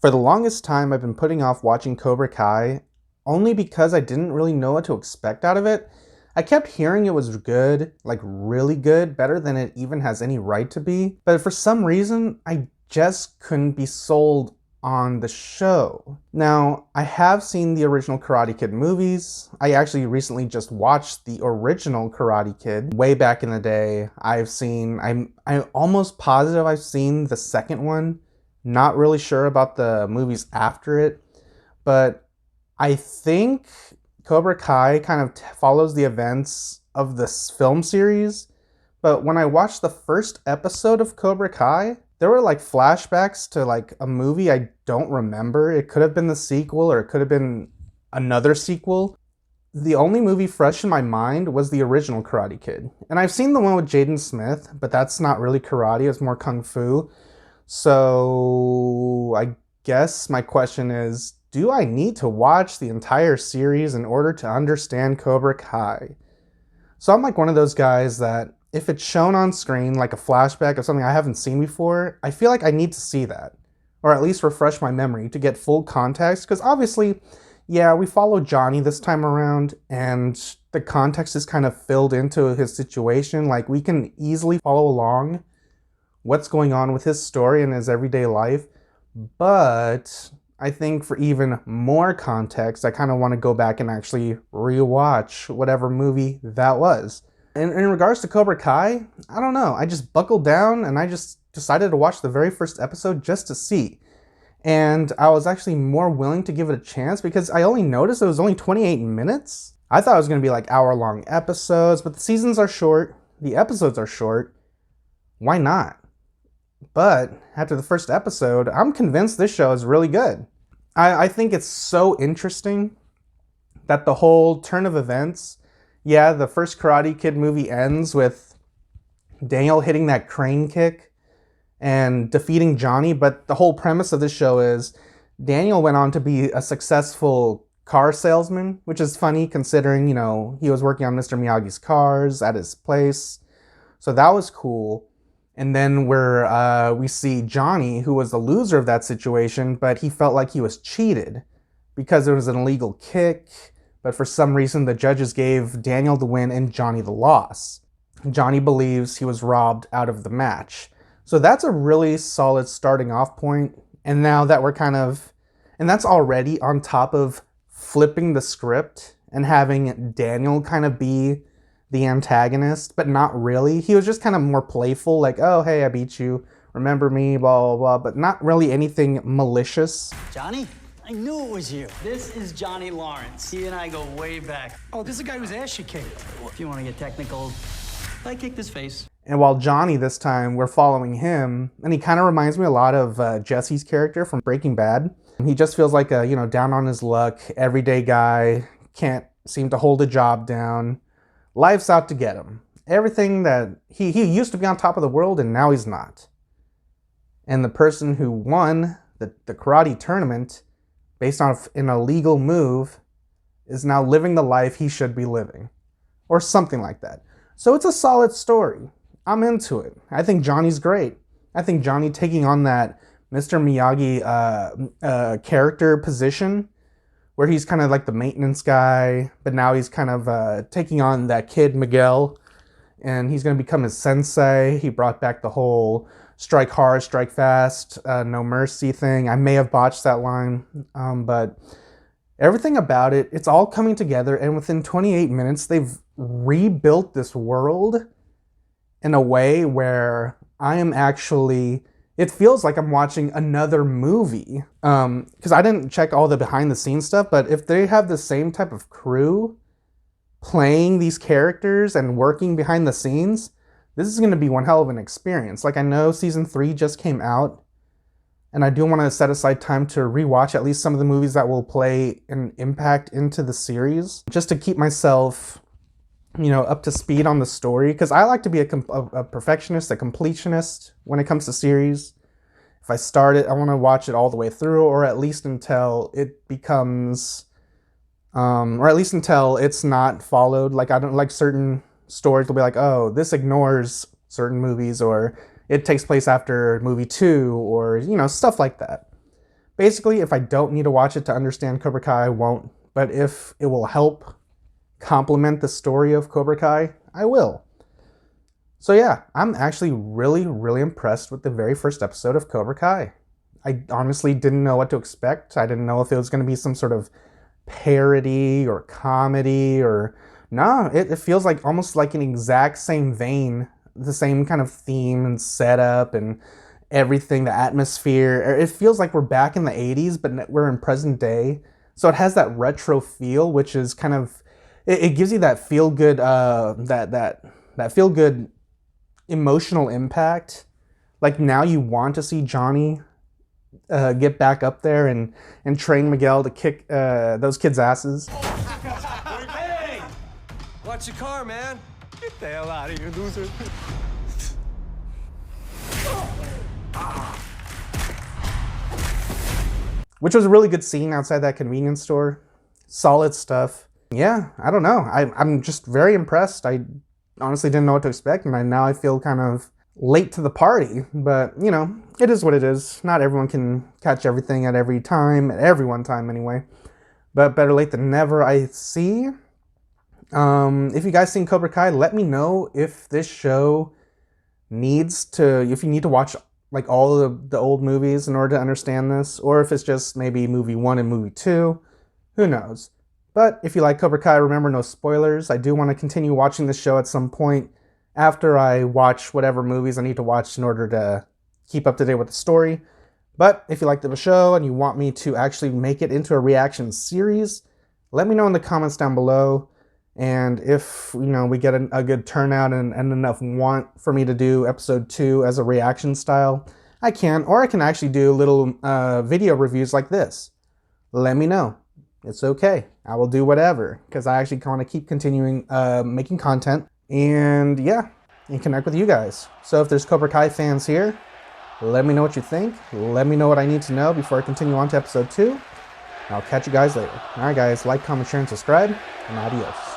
For the longest time, I've been putting off watching Cobra Kai only because I didn't really know what to expect out of it. I kept hearing it was good, like really good, better than it even has any right to be. But for some reason, I just couldn't be sold on the show. Now, I have seen the original Karate Kid movies. I actually recently just watched the original Karate Kid way back in the day. I'm almost positive I've seen the second one. Not really sure about the movies after it, but I think Cobra Kai kind of follows the events of this film series. But when I watched the first episode of Cobra Kai, there were like flashbacks to like a movie I don't remember. It could have been the sequel or it could have been another sequel. The only movie fresh in my mind was the original Karate Kid. And I've seen the one with Jaden Smith, but that's not really karate, it's more kung fu. So I guess my question is, do I need to watch the entire series in order to understand Cobra Kai? So I'm like one of those guys that if it's shown on screen, like a flashback of something I haven't seen before, I feel like I need to see that. Or at least refresh my memory to get full context. Because obviously, yeah, we follow Johnny this time around and the context is kind of filled into his situation. Like we can easily follow along what's going on with his story and his everyday life. But I think for even more context, I kind of want to go back and actually rewatch whatever movie that was. And in regards to Cobra Kai, I don't know. I just buckled down and I just decided to watch the very first episode just to see. And I was actually more willing to give it a chance because I only noticed it was only 28 minutes. I thought it was going to be like hour-long episodes, but the seasons are short, the episodes are short. Why not? But after the first episode, I'm convinced this show is really good. I think it's so interesting that the whole turn of events, yeah, the first Karate Kid movie ends with Daniel hitting that crane kick and defeating Johnny, but the whole premise of this show is Daniel went on to be a successful car salesman, which is funny considering, he was working on Mr. Miyagi's cars at his place. So that was cool. And then we see Johnny, who was the loser of that situation, but he felt like he was cheated because it was an illegal kick. But for some reason, the judges gave Daniel the win and Johnny the loss. Johnny believes he was robbed out of the match. So that's a really solid starting off point. And now that and that's already on top of flipping the script and having Daniel kind of be the antagonist, but not really. He was just kind of more playful, like, oh, hey, I beat you, remember me, blah, blah, blah, but not really anything malicious. Johnny? I knew it was you. This is Johnny Lawrence. He and I go way back. Oh, this is the guy whose ass you kicked. If you want to get technical, I kicked his face. And while Johnny, this time, we're following him, and he kind of reminds me a lot of Jesse's character from Breaking Bad. He just feels like a, down on his luck, everyday guy, can't seem to hold a job down. Life's out to get him. Everything that he used to be on top of the world and now he's not. And the person who won the karate tournament based on an illegal move is now living the life he should be living. Or something like that. So it's a solid story. I'm into it. I think Johnny's great. I think Johnny taking on that Mr. Miyagi character position where he's kind of like the maintenance guy, but now he's kind of taking on that kid, Miguel, and he's going to become his sensei. He brought back the whole strike hard, strike fast, no mercy thing. I may have botched that line, but everything about it, it's all coming together, and within 28 minutes, they've rebuilt this world in a way where I am actually... It feels like I'm watching another movie. Because I didn't check all the behind the scenes stuff, but if they have the same type of crew playing these characters and working behind the scenes, this is going to be one hell of an experience. Like, I know season 3 just came out, and I do want to set aside time to rewatch at least some of the movies that will play an impact into the series, just to keep myself, up to speed on the story, because I like to be a perfectionist, a completionist when it comes to series. If I start it, I want to watch it all the way through, or at least until it becomes, or at least until it's not followed. Like, I don't like certain stories will be like, oh, this ignores certain movies, or it takes place after movie 2, or, stuff like that. Basically, if I don't need to watch it to understand Cobra Kai, I won't. But if it will help complement the story of Cobra Kai, I will. So yeah, I'm actually really, really impressed with the very first episode of Cobra Kai. I honestly didn't know what to expect. I didn't know if it was going to be some sort of parody or comedy or... No, it feels like almost like an exact same vein, the same kind of theme and setup and everything, the atmosphere. It feels like we're back in the 80s, but we're in present day. So it has that retro feel, which is kind of... It gives you that feel-good, that feel-good emotional impact. Like now you want to see Johnny get back up there and train Miguel to kick those kids' asses. Hey! Watch your car, man. Get the hell out of here, loser. Which was a really good scene outside that convenience store. Solid stuff. Yeah, I don't know. I'm just very impressed. I honestly didn't know what to expect, and now I feel kind of late to the party. But, you know, it is what it is. Not everyone can catch everything at every time, at every one time anyway. But better late than never, I see. If you guys seen Cobra Kai, let me know if this show if you need to watch like all of the old movies in order to understand this, or if it's just maybe movie 1 and movie 2. Who knows? But if you like Cobra Kai, remember, no spoilers. I do want to continue watching this show at some point after I watch whatever movies I need to watch in order to keep up to date with the story. But if you like the show and you want me to actually make it into a reaction series, let me know in the comments down below. And if, you know, we get a good turnout and enough want for me to do episode 2 as a reaction style, I can. Or I can actually do little video reviews like this. Let me know. It's okay. I will do whatever, because I actually want to keep continuing making content and yeah, and connect with you guys. So if there's Cobra Kai fans here, let me know what you think. Let me know what I need to know before I continue on to episode 2. I'll catch you guys later. Alright guys, like, comment, share, and subscribe, and adios.